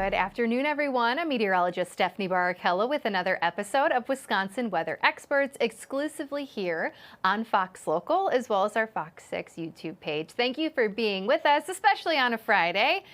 Good afternoon, everyone. I'm meteorologist Stephanie Barakella with another episode of Wisconsin Weather Experts, exclusively here on Fox Local, as well as our Fox 6 YouTube page. Thank you for being with us, especially on a Friday.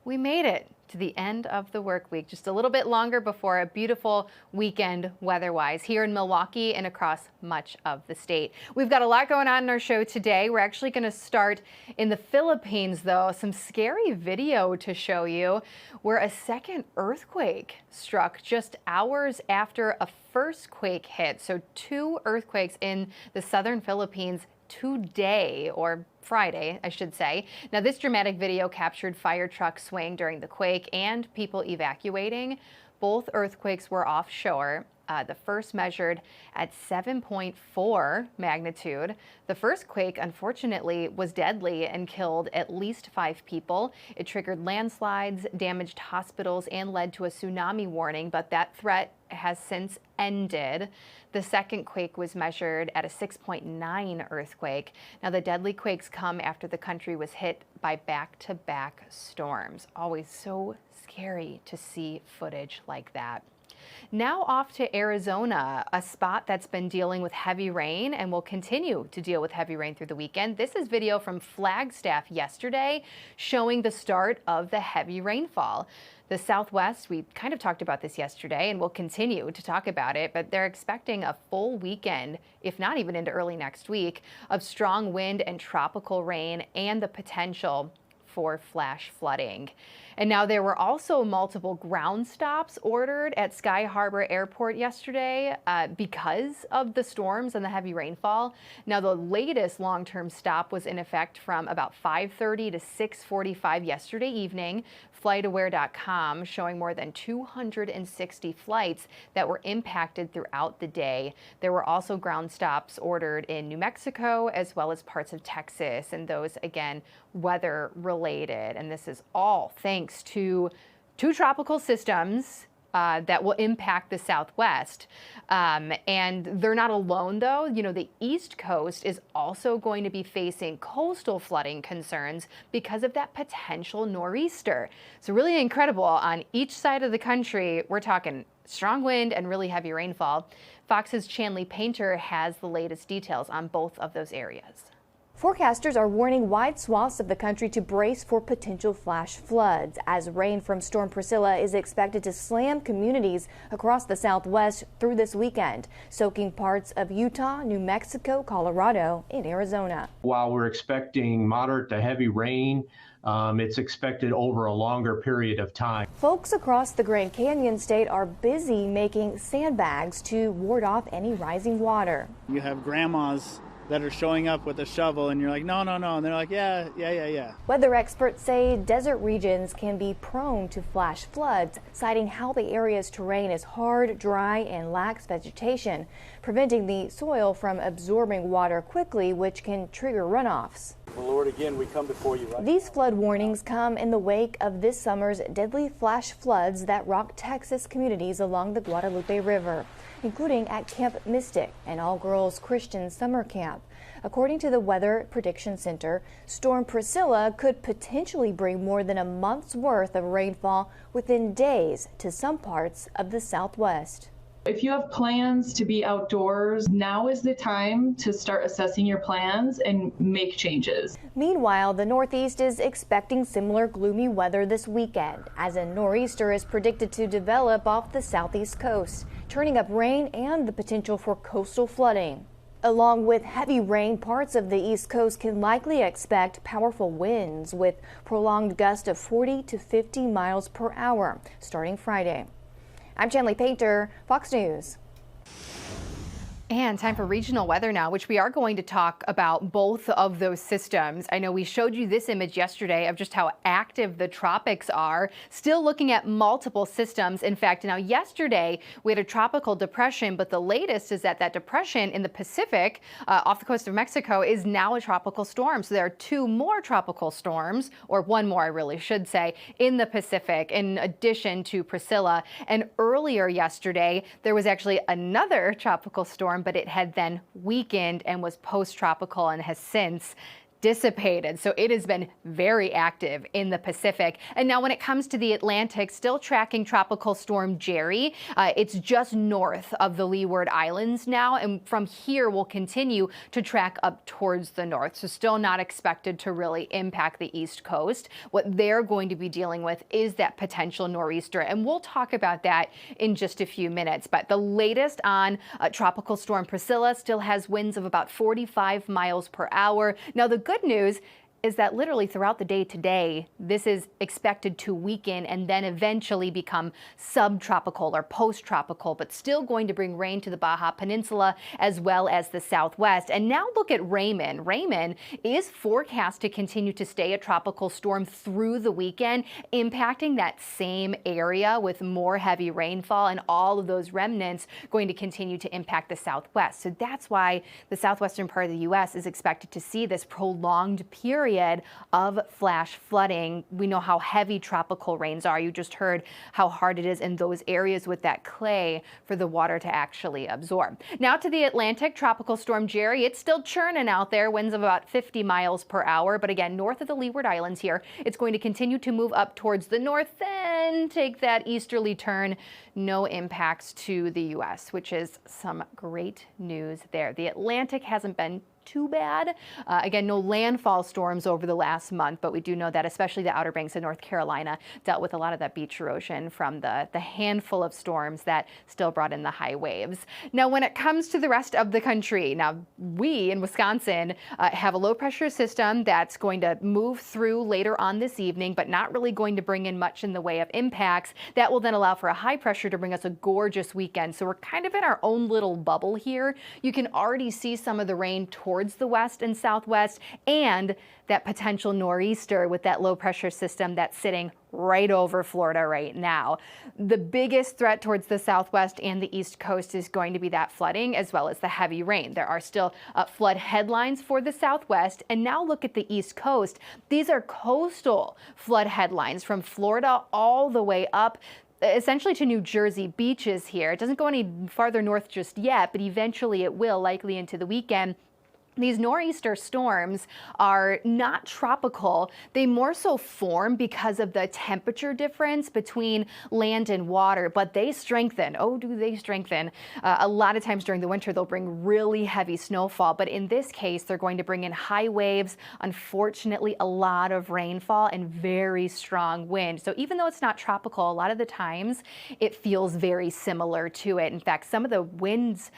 We made it to the end of the work week, just a little bit longer before a beautiful weekend weather-wise here in Milwaukee and across much of the state. We've got a lot going on in our show today. We're actually going to start in the Philippines, though. Some scary video to show you where a second earthquake struck just hours after a first quake hit. So 2 earthquakes in the southern Philippines today, or Friday, I should say. Now, this dramatic video captured fire truck swaying during the quake and people evacuating. Both earthquakes were offshore. The first measured at 7.4 magnitude. The first quake, unfortunately, was deadly and killed at least 5 people. It triggered landslides, damaged hospitals, and led to a tsunami warning, but that threat has since ended. The second quake was measured at a 6.9 earthquake. Now, the deadly quakes come after the country was hit by back-to-back storms. Always so scary to see footage like that. Now off to Arizona, a spot that's been dealing with heavy rain and will continue to deal with heavy rain through the weekend. This is video from Flagstaff yesterday showing the start of the heavy rainfall. The Southwest, we kind of talked about this yesterday and we'll continue to talk about it, but they're expecting a full weekend, if not even into early next week, of strong wind and tropical rain and the potential for flash flooding. And now there were also multiple ground stops ordered at Sky Harbor Airport yesterday because of the storms and the heavy rainfall. Now, the latest long-term stop was in effect from about 5:30 to 6:45 yesterday evening. FlightAware.com showing more than 260 flights that were impacted throughout the day. There were also ground stops ordered in New Mexico as well as parts of Texas, and those, again, weather related. And this is all thanks to 2 tropical systems that will impact the Southwest. And they're not alone, though. You know, the East Coast is also going to be facing coastal flooding concerns because of that potential nor'easter. So really incredible on each side of the country. We're talking strong wind and really heavy rainfall. Fox's Chanley Painter has the latest details on both of those areas. Forecasters are warning wide swaths of the country to brace for potential flash floods as rain from Storm Priscilla is expected to slam communities across the Southwest through this weekend, soaking parts of Utah, New Mexico, Colorado, and Arizona. While we're expecting moderate to heavy rain, it's expected over a longer period of time. Folks across the Grand Canyon state are busy making sandbags to ward off any rising water. You have grandmas that are showing up with a shovel and you're like, no. And they're like, yeah. Weather experts say desert regions can be prone to flash floods, citing how the area's terrain is hard, dry, and lacks vegetation, preventing the soil from absorbing water quickly, which can trigger runoffs. Well, Lord, again, we come before you right These flood warnings come in the wake of this summer's deadly flash floods that rocked Texas communities along the Guadalupe River, including at Camp Mystic, an all-girls Christian summer camp. According to the Weather Prediction Center, Storm Priscilla could potentially bring more than a month's worth of rainfall within days to some parts of the Southwest. If you have plans to be outdoors, now is the time to start assessing your plans and make changes. Meanwhile, the Northeast is expecting similar gloomy weather this weekend, as a nor'easter is predicted to develop off the southeast coast, turning up rain and the potential for coastal flooding. Along with heavy rain, parts of the East Coast can likely expect powerful winds with prolonged gusts of 40 to 50 miles per hour starting Friday. I'm Chanley Painter, Fox News. And time for regional weather now, which we are going to talk about both of those systems. I know we showed you this image yesterday of just how active the tropics are, still looking at multiple systems. In fact, now yesterday we had a tropical depression, but the latest is that depression in the Pacific off the coast of Mexico is now a tropical storm. So there are 2 more tropical storms, or 1 more, I really should say, in the Pacific, in addition to Priscilla. And earlier yesterday, there was actually another tropical storm, but it had then weakened and was post-tropical and has since dissipated. So it has been very active in the Pacific. And now when it comes to the Atlantic, still tracking Tropical Storm Jerry. It's just north of the Leeward Islands now. And from here, we'll continue to track up towards the north. So still not expected to really impact the East Coast. What they're going to be dealing with is that potential nor'easter. And we'll talk about that in just a few minutes. But the latest on Tropical Storm Priscilla still has winds of about 45 miles per hour. Now, the good news is that literally throughout the day today, this is expected to weaken and then eventually become subtropical or post-tropical, but still going to bring rain to the Baja Peninsula as well as the Southwest. And now look at Raymond. Raymond is forecast to continue to stay a tropical storm through the weekend, impacting that same area with more heavy rainfall, and all of those remnants going to continue to impact the Southwest. So that's why the southwestern part of the U.S. is expected to see this prolonged period of flash flooding. We know how heavy tropical rains are. You just heard how hard it is in those areas with that clay for the water to actually absorb. Now to the Atlantic, Tropical Storm Jerry. It's still churning out there, winds of about 50 miles per hour. But again, north of the Leeward Islands here, it's going to continue to move up towards the north, then take that easterly turn. No impacts to the U.S., which is some great news there. The Atlantic hasn't been too bad. Again, no landfall storms over the last month, but we do know that especially the Outer Banks of North Carolina dealt with a lot of that beach erosion from the handful of storms that still brought in the high waves. Now, when it comes to the rest of the country, now we in Wisconsin have a low pressure system that's going to move through later on this evening, but not really going to bring in much in the way of impacts. That will then allow for a high pressure to bring us a gorgeous weekend. So we're kind of in our own little bubble here. You can already see some of the rain towards the west and southwest, and that potential nor'easter with that low pressure system that's sitting right over Florida right now. The biggest threat towards the southwest and the east coast is going to be that flooding as well as the heavy rain. There are still flood headlines for the southwest. And now look at the east coast. These are coastal flood headlines from Florida all the way up essentially to New Jersey beaches here. It doesn't go any farther north just yet, but eventually it will, likely into the weekend. These nor'easter storms are not tropical. They more so form because of the temperature difference between land and water, but they strengthen. Oh, do they strengthen? A lot of times during the winter, they'll bring really heavy snowfall, but in this case, they're going to bring in high waves, unfortunately, a lot of rainfall and very strong wind. So even though it's not tropical, a lot of the times it feels very similar to it. In fact, some of the winds,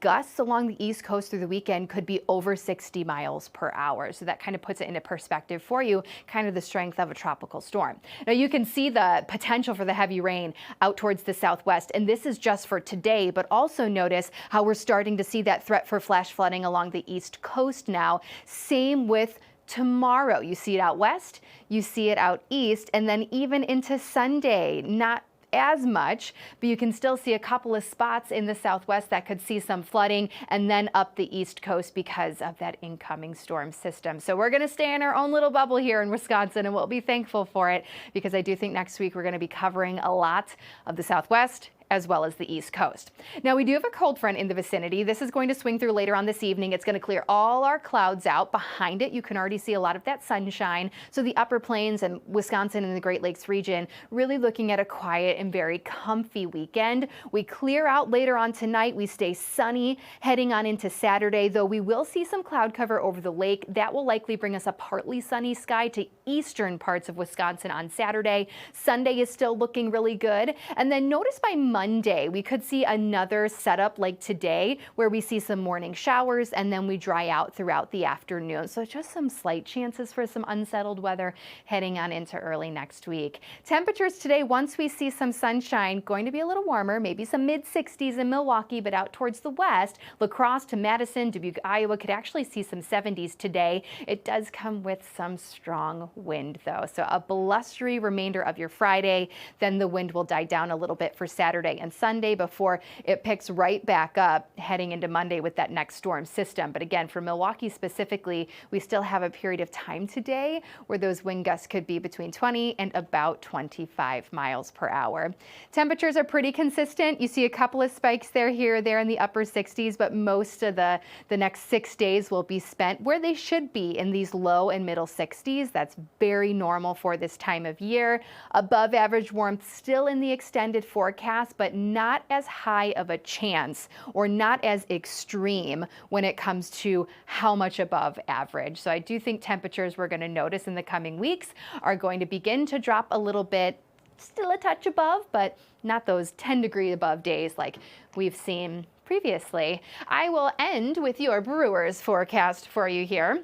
gusts along the east coast through the weekend could be over 60 miles per hour. So that kind of puts it into perspective for you, kind of the strength of a tropical storm. Now you can see the potential for the heavy rain out towards the southwest, and this is just for today, but also notice how we're starting to see that threat for flash flooding along the east coast now. Same with tomorrow. You see it out west, you see it out east, and then even into Sunday, not as much, but you can still see a couple of spots in the southwest that could see some flooding, and then up the east coast because of that incoming storm system. So we're going to stay in our own little bubble here in Wisconsin, and we'll be thankful for it, because I do think next week we're going to be covering a lot of the southwest as well as the east coast. Now we do have a cold front in the vicinity. This is going to swing through later on this evening. It's going to clear all our clouds out. Behind it, you can already see a lot of that sunshine. So the upper plains and Wisconsin and the Great Lakes region really looking at a quiet and very comfy weekend. We clear out later on tonight. We stay sunny heading on into Saturday, though we will see some cloud cover over the lake. That will likely bring us a partly sunny sky to eastern parts of Wisconsin on Saturday. Sunday is still looking really good. And then notice by Monday, we could see another setup like today where we see some morning showers and then we dry out throughout the afternoon. So just some slight chances for some unsettled weather heading on into early next week. Temperatures today, once we see some sunshine, going to be a little warmer, maybe some mid-60s in Milwaukee, but out towards the west, La Crosse to Madison, Dubuque, Iowa, could actually see some 70s today. It does come with some strong wind though. So a blustery remainder of your Friday, then the wind will die down a little bit for Saturday. Saturday and Sunday before it picks right back up heading into Monday with that next storm system. But again, for Milwaukee specifically, we still have a period of time today where those wind gusts could be between 20 and about 25 miles per hour. Temperatures are pretty consistent. You see a couple of spikes here or there in the upper 60s, but most of the next 6 days will be spent where they should be, in these low and middle 60s. That's very normal for this time of year. Above average warmth still in the extended forecast, but not as high of a chance or not as extreme when it comes to how much above average. So I do think temperatures we're going to notice in the coming weeks are going to begin to drop a little bit, still a touch above, but not those 10-degree above days like we've seen previously. I will end with your Brewers forecast for you here.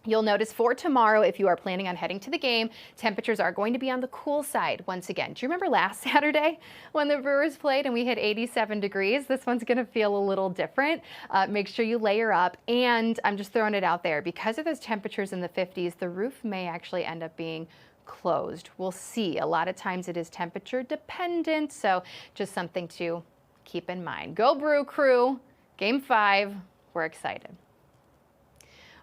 You'll notice for tomorrow, if you are planning on heading to the game, temperatures are going to be on the cool side once again. Do you remember last Saturday when the Brewers played and we hit 87 degrees? This one's going to feel a little different. Make sure you layer up. And I'm just throwing it out there. Because of those temperatures in the 50s, the roof may actually end up being closed. We'll see. A lot of times it is temperature dependent, so just something to keep in mind. Go Brew Crew, Game 5. We're excited.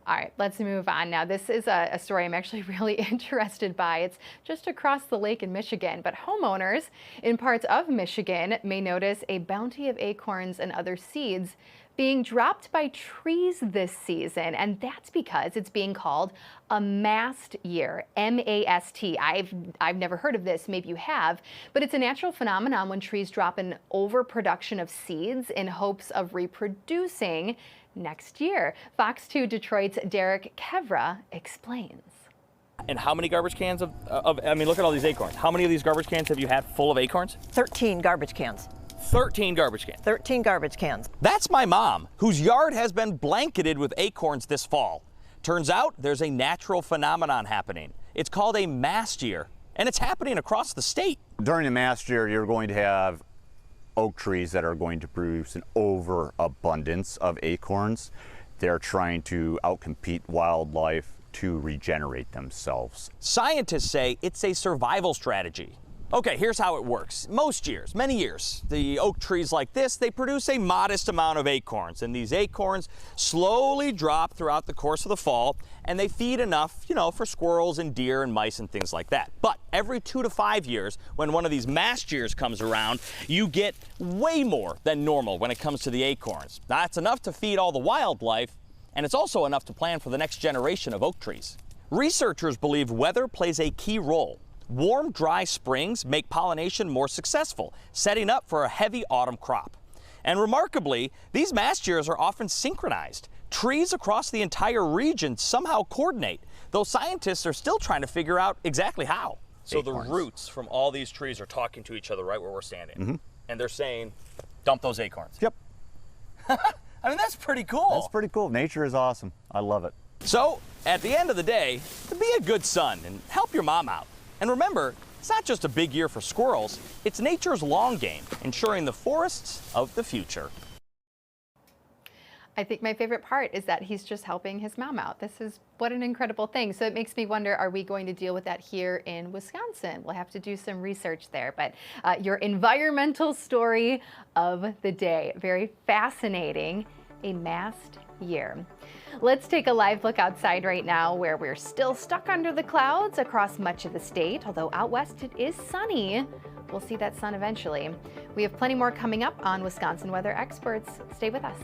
All right, let's move on now. This is a story I'm actually really interested by. It's just across the lake in Michigan, but homeowners in parts of Michigan may notice a bounty of acorns and other seeds being dropped by trees this season, and that's because it's being called a mast year, M-A-S-T. I've never heard of this, maybe you have, but it's a natural phenomenon when trees drop an overproduction of seeds in hopes of reproducing next year. Fox 2 Detroit's Derek Kevra explains. And how many garbage cans I mean, look at all these acorns. How many of these garbage cans have you had full of acorns? 13 garbage cans. 13 garbage cans. 13 garbage cans. That's my mom, whose yard has been blanketed with acorns this fall. Turns out there's a natural phenomenon happening. It's called a mast year, and it's happening across the state. During the mast year, you're going to have oak trees that are going to produce an overabundance of acorns. They're trying to outcompete wildlife to regenerate themselves. Scientists say it's a survival strategy. Okay, here's how it works. Most years, many years, the oak trees like this, they produce a modest amount of acorns, and these acorns slowly drop throughout the course of the fall, and they feed enough, for squirrels and deer and mice and things like that. But every 2 to 5 years, when one of these mast years comes around, you get way more than normal when it comes to the acorns. That's enough to feed all the wildlife, and it's also enough to plan for the next generation of oak trees. Researchers believe weather plays a key role. Warm, dry springs make pollination more successful, setting up for a heavy autumn crop. And remarkably, these mast years are often synchronized. Trees across the entire region somehow coordinate, though scientists are still trying to figure out exactly how. So acorns. The roots from all these trees are talking to each other right where we're standing. Mm-hmm. And they're saying, dump those acorns. Yep. I mean, that's pretty cool. That's pretty cool. Nature is awesome. I love it. So, at the end of the day, be a good son and help your mom out. And remember, it's not just a big year for squirrels, it's nature's long game, ensuring the forests of the future. I think my favorite part is that he's just helping his mom out. This is what an incredible thing. So it makes me wonder, are we going to deal with that here in Wisconsin? We'll have to do some research there. But your environmental story of the day, very fascinating, a mast year. Let's take a live look outside right now where we're still stuck under the clouds across much of the state, although out west it is sunny. We'll see that sun eventually. We have plenty more coming up on Wisconsin Weather Experts. Stay with us.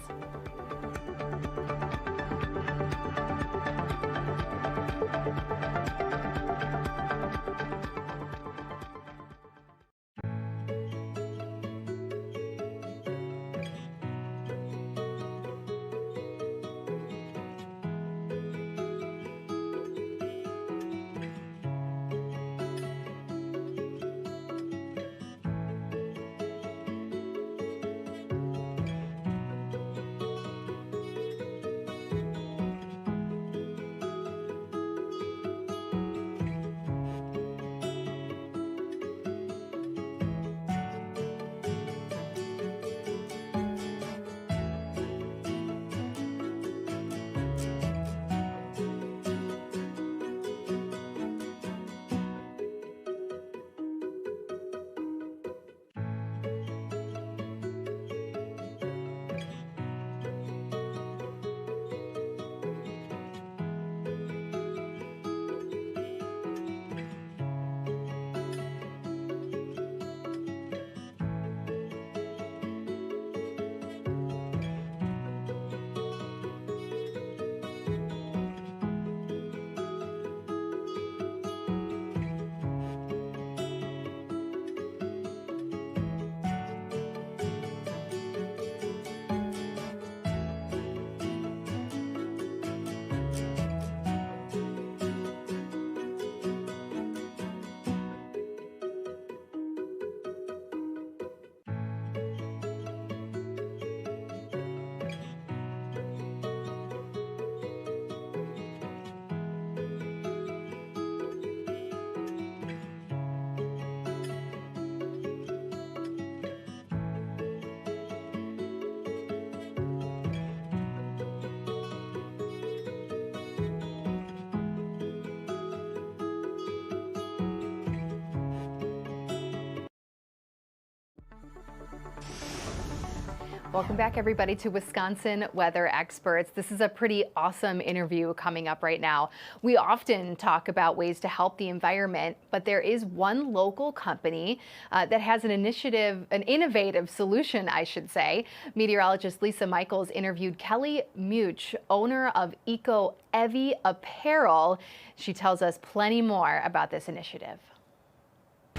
Welcome back, everybody, to Wisconsin Weather Experts. This is a pretty awesome interview coming up right now. We often talk about ways to help the environment, but there is one local company that has an initiative, an innovative solution, I should say. Meteorologist Lisa Michaels interviewed Kelly Much, owner of Eco-Evie Apparel. She tells us plenty more about this initiative.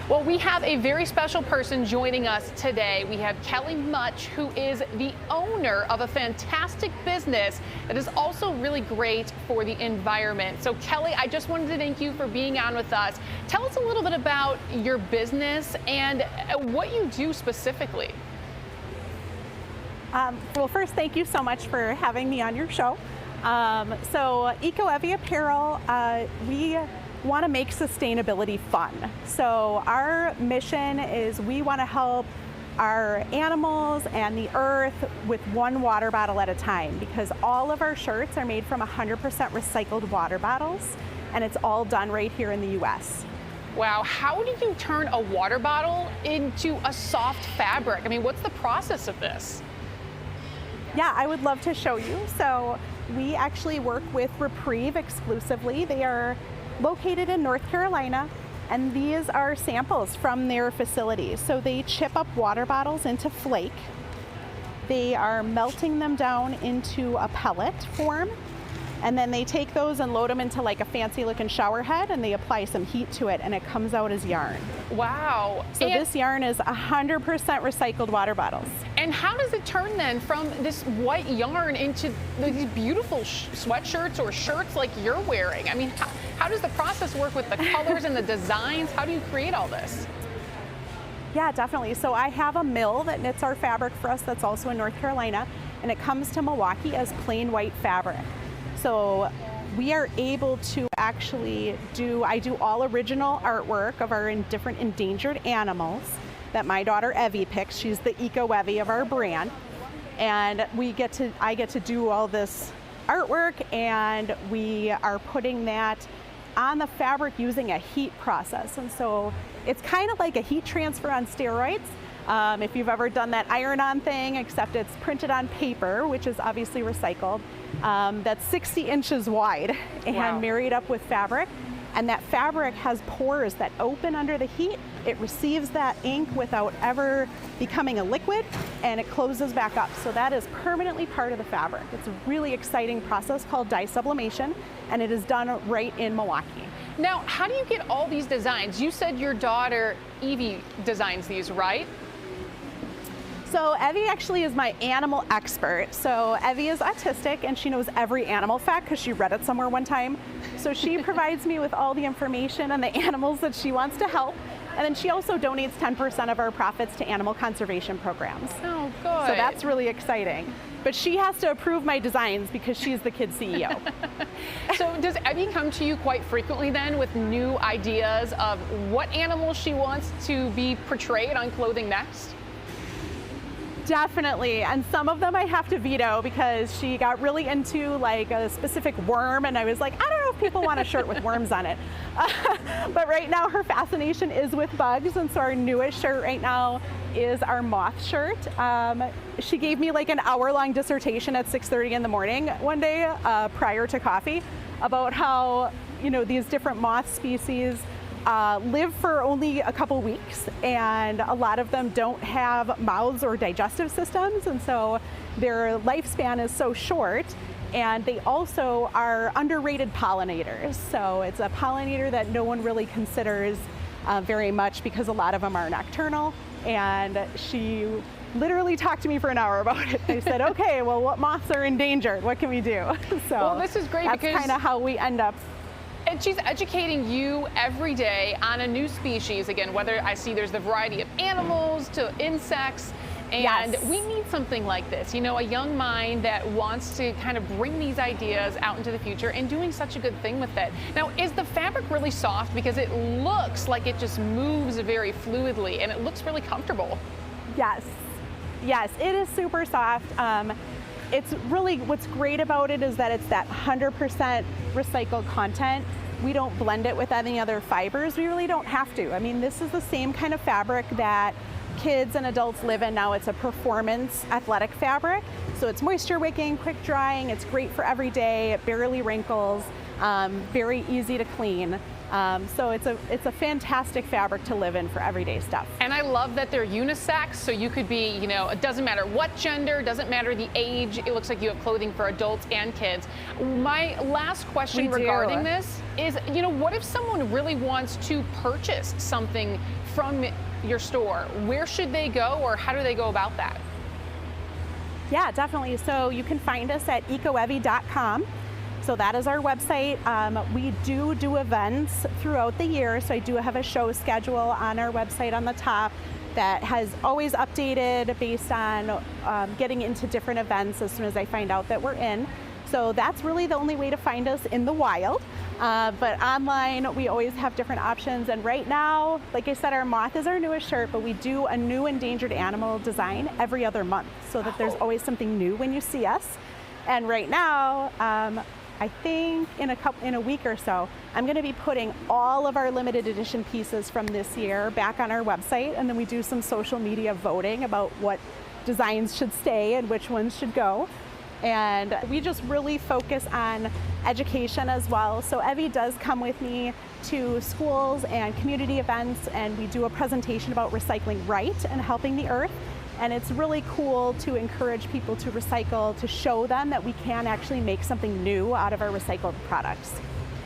Well, we have a very special person joining us today. We have Kelly Much, who is the owner of a fantastic business that is also really great for the environment. So, Kelly, I just wanted to thank you for being on with us. Tell us a little bit about your business and what you do specifically. Well, first, thank you so much for having me on your show. So, Eco-Evie Apparel, we want to make sustainability fun. So our mission is we want to help our animals and the earth with one water bottle at a time, because all of our shirts are made from 100% recycled water bottles, and it's all done right here in the US. Wow, how do you turn a water bottle into a soft fabric? I mean, what's the process of this? Yeah, I would love to show you. So we actually work with Reprieve exclusively. They are located in North Carolina, and these are samples from their facility. So they chip up water bottles into flake. They are melting them down into a pellet form, and then they take those and load them into like a fancy looking shower head, and they apply some heat to it, and it comes out as yarn. Wow. So this yarn is 100% recycled water bottles. And how does it turn then from this white yarn into these beautiful sweatshirts or shirts like you're wearing? I mean, how does the process work with the colors and the designs? How do you create all this? Yeah, definitely. So I have a mill that knits our fabric for us that's also in North Carolina, and it comes to Milwaukee as plain white fabric. So we are able to actually I do all original artwork of our different endangered animals that my daughter Evie picks. She's the Eco-Evie of our brand. And I get to do all this artwork, and we are putting that on the fabric using a heat process. And so it's kind of like a heat transfer on steroids. If you've ever done that iron-on thing, except it's printed on paper, which is obviously recycled, that's 60 inches wide and married up with fabric. And that fabric has pores that open under the heat. It receives that ink without ever becoming a liquid, and it closes back up. So that is permanently part of the fabric. It's a really exciting process called dye sublimation, and it is done right in Milwaukee. Now, how do you get all these designs? You said your daughter Evie designs these, right? So Evie actually is my animal expert. So Evie is autistic, and she knows every animal fact because she read it somewhere one time. So she provides me with all the information on the animals that she wants to help. And then she also donates 10% of our profits to animal conservation programs. Oh, good. So that's really exciting. But she has to approve my designs because she's the kid CEO. So does Evie come to you quite frequently then with new ideas of what animals she wants to be portrayed on clothing next? Definitely, and some of them I have to veto because she got really into like a specific worm, and I was like, I don't know if people want a shirt with worms on it. But right now her fascination is with bugs, and so our newest shirt right now is our moth shirt. She gave me like an hour-long dissertation at 6:30 in the morning one day prior to coffee about how, you know, these different moth species live for only a couple weeks, and a lot of them don't have mouths or digestive systems, and so their lifespan is so short. And they also are underrated pollinators. So it's a pollinator that no one really considers very much because a lot of them are nocturnal. And she literally talked to me for an hour about it. I said, okay, well, what moths are endangered? What can we do? So well, this is great, that's because kind of how we end up. And she's educating you every day on a new species. Again, whether I see there's the variety of animals to insects. And yes, we need something like this, you know, a young mind that wants to kind of bring these ideas out into the future and doing such a good thing with it. Now, is the fabric really soft? Because it looks like it just moves very fluidly and it looks really comfortable. Yes, yes, it is super soft. It's really, what's great about it is that it's that 100% recycled content. We don't blend it with any other fibers. We really don't have to. I mean, this is the same kind of fabric that kids and adults live in now. It's a performance athletic fabric. So it's moisture wicking, quick drying. It's great for every day. It barely wrinkles, very easy to clean. So it's a fantastic fabric to live in for everyday stuff. And I love that they're unisex, so you could be, you know, it doesn't matter what gender, doesn't matter the age. It looks like you have clothing for adults and kids. My last question regarding this is, you know, what if someone really wants to purchase something from your store? Where should they go, or how do they go about that? Yeah, definitely. So you can find us at ecoevy.com. So that is our website. We do events throughout the year. So I do have a show schedule on our website on the top that has always updated based on getting into different events as soon as I find out that we're in. So that's really the only way to find us in the wild. But online, we always have different options. And right now, like I said, our moth is our newest shirt, but we do a new endangered animal design every other month so that there's always something new when you see us. And right now, I think in a week or so, I'm going to be putting all of our limited edition pieces from this year back on our website, and then we do some social media voting about what designs should stay and which ones should go. And we just really focus on education as well. So Evie does come with me to schools and community events, and we do a presentation about recycling right and helping the earth. And it's really cool to encourage people to recycle, to show them that we can actually make something new out of our recycled products.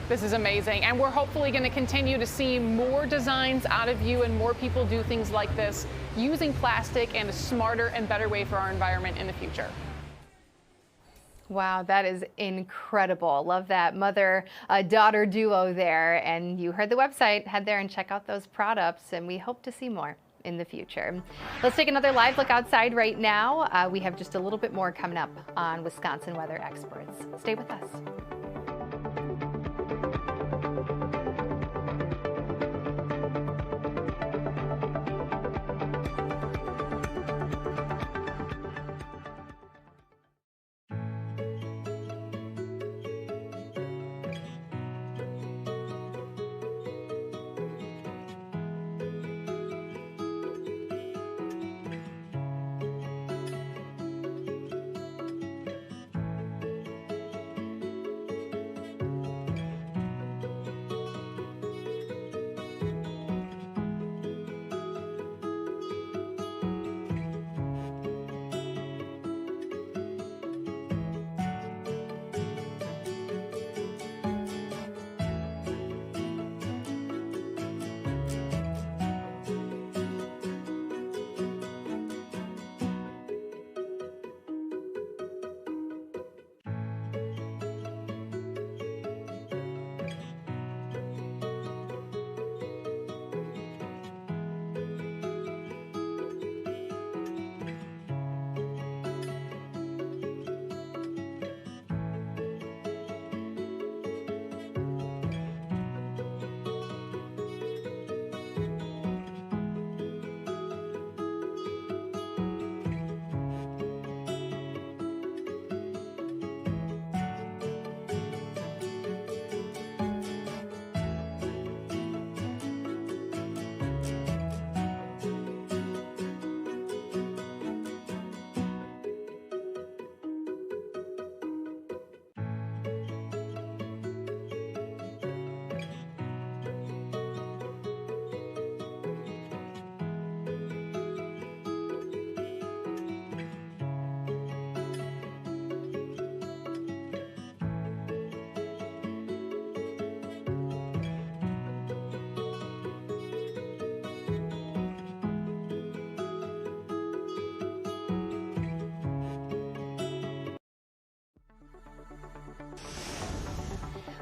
This is amazing, and we're hopefully going to continue to see more designs out of you and more people do things like this using plastic in a smarter and better way for our environment in the future. Wow, that is incredible. Love that mother-daughter duo there. And you heard the website. Head there and check out those products, and we hope to see more in the future. Let's take another live look outside right now. We have just a little bit more coming up on Wisconsin Weather Experts. Stay with us.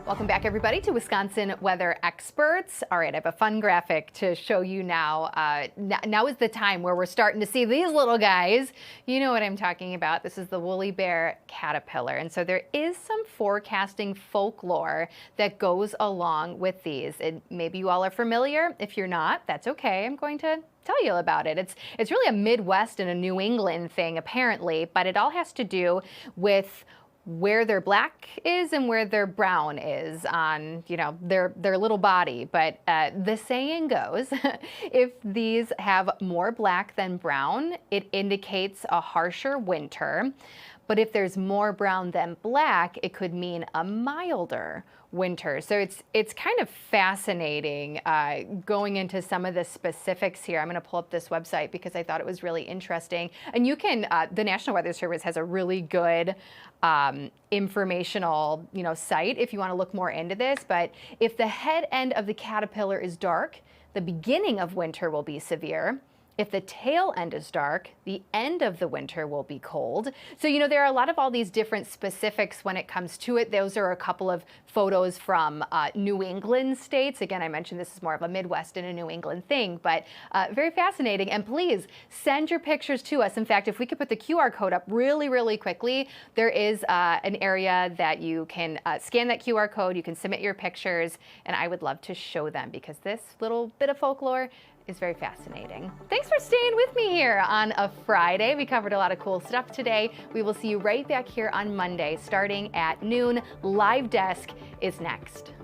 Welcome back, everybody, to Wisconsin Weather Experts. All right, I have a fun graphic to show you now. Now is the time where we're starting to see these little guys. You know what I'm talking about. This is the woolly bear caterpillar. And so there is some forecasting folklore that goes along with these. And maybe you all are familiar. If you're not, that's okay. I'm going to tell you about it. It's really a Midwest and a New England thing, apparently, but it all has to do with where their black is and where their brown is on, their little body. But the saying goes, if these have more black than brown, it indicates a harsher winter. But if there's more brown than black, it could mean a milder winter. So it's kind of fascinating going into some of the specifics here. I'm going to pull up this website because I thought it was really interesting. And you can, the National Weather Service has a really good informational, site if you want to look more into this. But if the head end of the caterpillar is dark, the beginning of winter will be severe. If the tail end is dark, the end of the winter will be cold. So, there are a lot of all these different specifics when it comes to it. Those are a couple of photos from New England states. Again, I mentioned this is more of a Midwest and a New England thing, but very fascinating. And please send your pictures to us. In fact, if we could put the QR code up really, really quickly, there is an area that you can scan that QR code. You can submit your pictures, and I would love to show them because this little bit of folklore is very fascinating. Thanks for staying with me here on a Friday. We covered a lot of cool stuff today. We will see you right back here on Monday starting at noon. Live Desk is next.